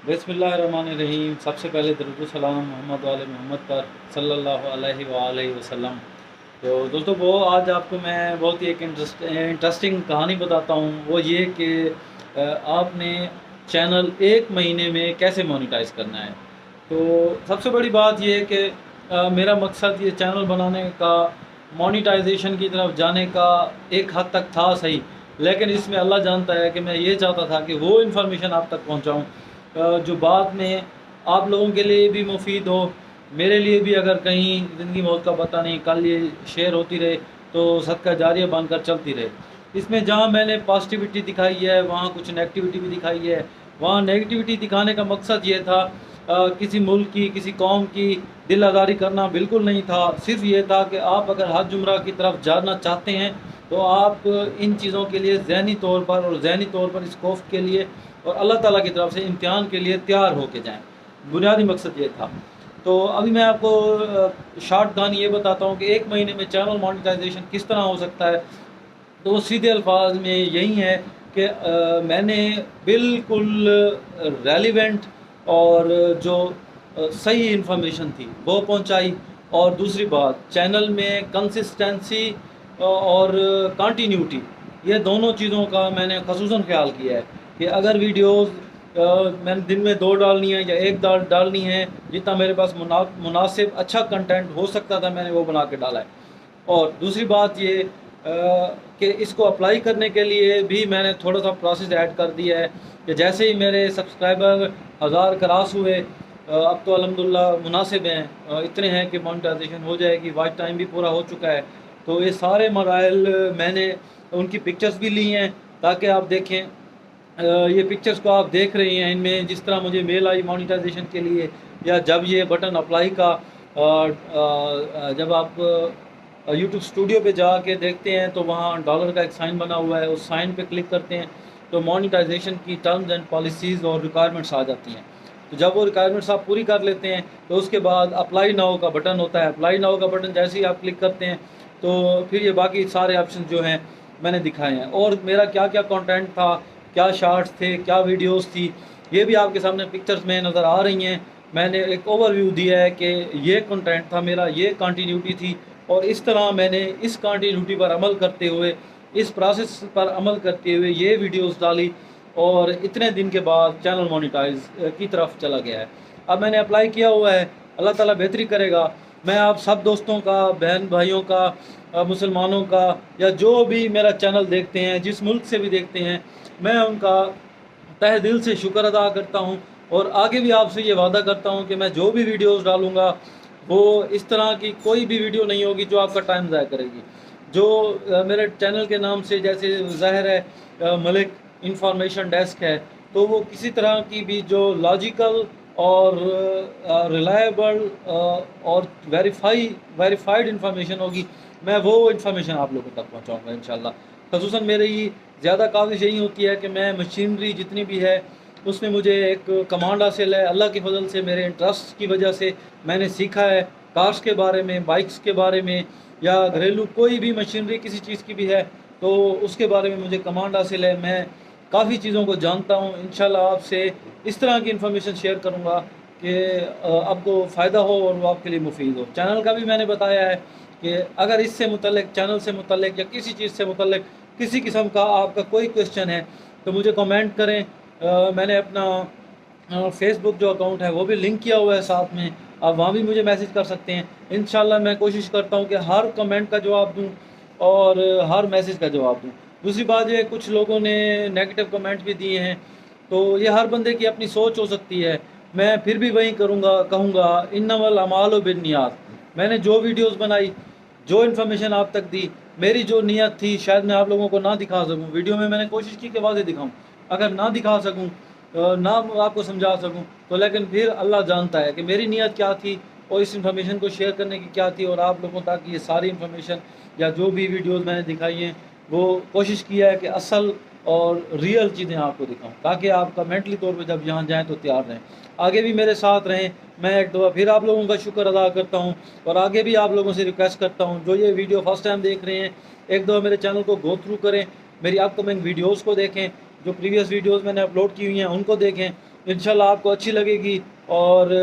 बिस्मिल्लाहिर्रहमानिर्रहीम। सबसे पहले दरूद सलाम मोहम्मद वाले मोहम्मद पर सल्लल्लाहु अलैहि वसल्लम। तो दोस्तों वो आज आपको मैं बहुत ही एक इंटरेस्टिंग कहानी बताता हूँ। वो ये कि आपने चैनल एक महीने में कैसे मोनेटाइज करना है। तो सबसे बड़ी बात ये है कि मेरा मकसद ये चैनल बनाने का मोनेटाइजेशन की तरफ जाने का एक हद तक था सही, लेकिन इसमें अल्लाह जानता है कि मैं ये चाहता था कि वो इन्फॉर्मेशन आप तक पहुँचाऊँ जो बाद में आप लोगों के लिए भी मुफीद हो, मेरे लिए भी अगर कहीं ज़िंदगी मौत का पता नहीं कल ये शेयर होती रहे तो सदका जारिया बनकर चलती रहे। इसमें जहाँ मैंने पॉजिटिविटी दिखाई है वहाँ कुछ नेगेटिविटी भी दिखाई है। वहाँ नेगेटिविटी दिखाने का मकसद ये था किसी मुल्क की किसी कौम की दिल आज़ारी करना बिल्कुल नहीं था। सिर्फ ये था कि आप अगर हज उम्रा की तरफ जाना चाहते हैं तो आप इन चीज़ों के लिए ज़हनी तौर पर और ज़हनी तौर पर इस खौफ के लिए और अल्लाह ताला की तरफ से इम्तिहान के लिए तैयार होके जाएं। बुनियादी मकसद ये था। तो अभी मैं आपको शॉर्ट कहानी ये बताता हूँ कि एक महीने में चैनल मोनेटाइजेशन किस तरह हो सकता है। तो सीधे अल्फाज में यही है कि मैंने बिल्कुल रेलिवेंट और जो सही इन्फॉर्मेशन थी वो पहुँचाई। और दूसरी बात, चैनल में कंसिस्टेंसी और कंटिन्यूटी, ये दोनों चीज़ों का मैंने खसूसन ख्याल किया है कि अगर वीडियोस मैंने दिन में 2 डालनी है या 1 डालनी है, जितना मेरे पास मुनासिब अच्छा कंटेंट हो सकता था मैंने वो बना के डाला है। और दूसरी बात ये कि इसको अप्लाई करने के लिए भी मैंने थोड़ा सा प्रोसेस ऐड कर दिया है कि जैसे ही मेरे सब्सक्राइबर 1000 क्रॉस हुए, अब तो अल्हम्दुलिल्लाह मुनासिब हैं, इतने हैं कि मोनेटाइजेशन हो जाएगी, वॉच टाइम भी पूरा हो चुका है। तो ये सारे मराइल मैंने उनकी पिक्चर्स भी ली हैं ताकि आप देखें। ये पिक्चर्स को आप देख रही हैं, इनमें जिस तरह मुझे मेल आई मोनेटाइजेशन के लिए या जब ये बटन अप्लाई का जब आप यूट्यूब स्टूडियो पे जाके देखते हैं तो वहाँ डॉलर का एक साइन बना हुआ है, उस साइन पे क्लिक करते हैं तो मोनेटाइजेशन की टर्म्स एंड पॉलिसीज़ और रिक्वायरमेंट्स आ जाती हैं। तो जब वो रिक्वायरमेंट्स आप पूरी कर लेते हैं तो उसके बाद अप्लाई नाउ का बटन होता है। अप्लाई नाउ का बटन जैसे ही आप क्लिक करते हैं तो फिर ये बाकी सारे ऑप्शन जो हैं मैंने दिखाए हैं। और मेरा क्या क्या कंटेंट था, क्या शॉर्ट्स थे, क्या वीडियोस थी, ये भी आपके सामने पिक्चर्स में नज़र आ रही हैं। मैंने एक ओवरव्यू दिया है कि ये कंटेंट था मेरा, ये कंटिन्यूटी थी और इस तरह मैंने इस कंटिन्यूटी पर अमल करते हुए, इस प्रोसेस पर अमल करते हुए ये वीडियोस डाली और इतने दिन के बाद चैनल मोनेटाइज की तरफ चला गया है। अब मैंने अप्लाई किया हुआ है, अल्लाह ताला बेहतरी करेगा। मैं आप सब दोस्तों का, बहन भाइयों का, मुसलमानों का या जो भी मेरा चैनल देखते हैं, जिस मुल्क से भी देखते हैं, मैं उनका तहे दिल से शुक्र अदा करता हूँ। और आगे भी आपसे ये वादा करता हूँ कि मैं जो भी वीडियोस डालूँगा वो इस तरह की कोई भी वीडियो नहीं होगी जो आपका टाइम ज़ाया करेगी। जो मेरे चैनल के नाम से जैसे ज़ाहिर है मलिक इंफॉर्मेशन डेस्क है, तो वो किसी तरह की भी जो लॉजिकल और रिलायबल और वेरीफाइड इन्फॉर्मेशन होगी, मैं वो इन्फॉर्मेशन आप लोगों तक पहुँचाऊँगा इंशाल्लाह। ख़ुसूसन मेरी ज़्यादा काविश यही होती है कि मैं मशीनरी जितनी भी है उसमें मुझे एक कमांड हासिल है। अल्लाह के फजल से मेरे इंटरेस्ट की वजह से मैंने सीखा है कार्स के बारे में, बाइक्स के बारे में या घरेलू कोई भी मशीनरी किसी चीज़ की भी है तो उसके बारे में मुझे कमांड हासिल है। मैं काफ़ी चीज़ों को जानता हूँ। इंशाल्लाह आपसे इस तरह की इन्फॉर्मेशन शेयर करूँगा कि आपको फ़ायदा हो और वो आपके लिए मुफीद हो। चैनल का भी मैंने बताया है कि अगर इससे मुतल्लिक, चैनल से मुतल्लिक या किसी चीज़ से मुतल्लिक किसी किस्म का आपका कोई क्वेश्चन है तो मुझे कमेंट करें। मैंने अपना फेसबुक जो अकाउंट है वो भी लिंक किया हुआ है साथ में, आप वहाँ भी मुझे मैसेज कर सकते हैं। इंशाल्लाह मैं कोशिश करता हूँ कि हर कमेंट का जवाब दूँ और हर मैसेज का जवाब दूँ। दूसरी बात ये, कुछ लोगों ने नेगेटिव कमेंट भी दिए हैं तो ये हर बंदे की अपनी सोच हो सकती है। मैं फिर भी वही कहूँगा इन्नमल अमालु बिन्नियात। मैंने जो वीडियोज़ बनाई, जो इन्फॉर्मेशन आप तक दी, मेरी जो नीयत थी शायद मैं आप लोगों को ना दिखा सकूं। वीडियो में मैंने कोशिश की कि वाज़ेह दिखाऊं, अगर ना दिखा सकूं, ना आपको समझा सकूं तो लेकिन फिर अल्लाह जानता है कि मेरी नीयत क्या थी और इस इन्फॉर्मेशन को शेयर करने की क्या थी। और आप लोगों तक ये सारी इन्फॉर्मेशन या जो भी वीडियोज़ मैंने दिखाई हैं वो कोशिश किया है कि असल और रियल चीज़ें आपको दिखाऊं ताकि आपका मेंटली तौर पे जब यहाँ जाएं तो तैयार रहें, आगे भी मेरे साथ रहें। मैं एक दफ़ा फिर आप लोगों का शुक्र अदा करता हूँ और आगे भी आप लोगों से रिक्वेस्ट करता हूँ जो ये वीडियो फर्स्ट टाइम देख रहे हैं, एक दफ़ा मेरे चैनल को गो थ्रू करें, मेरी अपकमिंग वीडियोज़ को देखें, जो प्रीवियस वीडियोज़ मैंने अपलोड की हुई हैं उनको देखें इंशाल्लाह आपको अच्छी लगेगी और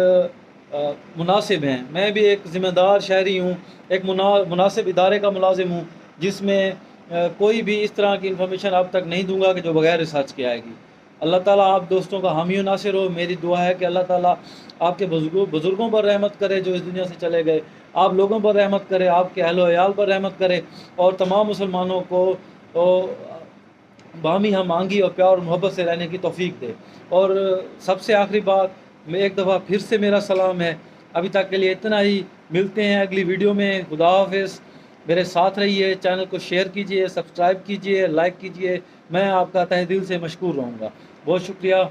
मुनासिब हैं। मैं भी एक ज़िम्मेदार शहरी हूँ, एक मुनासिब इदारे का मुलाजिम हूँ, जिसमें कोई भी इस तरह की इन्फॉर्मेशन आप तक नहीं दूंगा कि जो बगैर रिसर्च के आएगी। अल्लाह ताला आप दोस्तों का हामी नासिर हो। मेरी दुआ है कि अल्लाह ताला आपके बुज़ुर्गों पर रहमत करे जो इस दुनिया से चले गए, आप लोगों पर रहमत करे, आपके अहलो अयाल पर रहमत करे, और तमाम मुसलमानों को बामी हम आंगी और प्यार और मोहब्बत से रहने की तौफीक दे। और सबसे आखिरी बात, मैं एक दफ़ा फिर से मेरा सलाम है। अभी तक के लिए इतना ही, मिलते हैं अगली वीडियो में। खुदा हाफिज़। मेरे साथ रहिए, चैनल को शेयर कीजिए, सब्सक्राइब कीजिए, लाइक कीजिए। मैं आपका तहे दिल से मशकूर रहूँगा। बहुत शुक्रिया।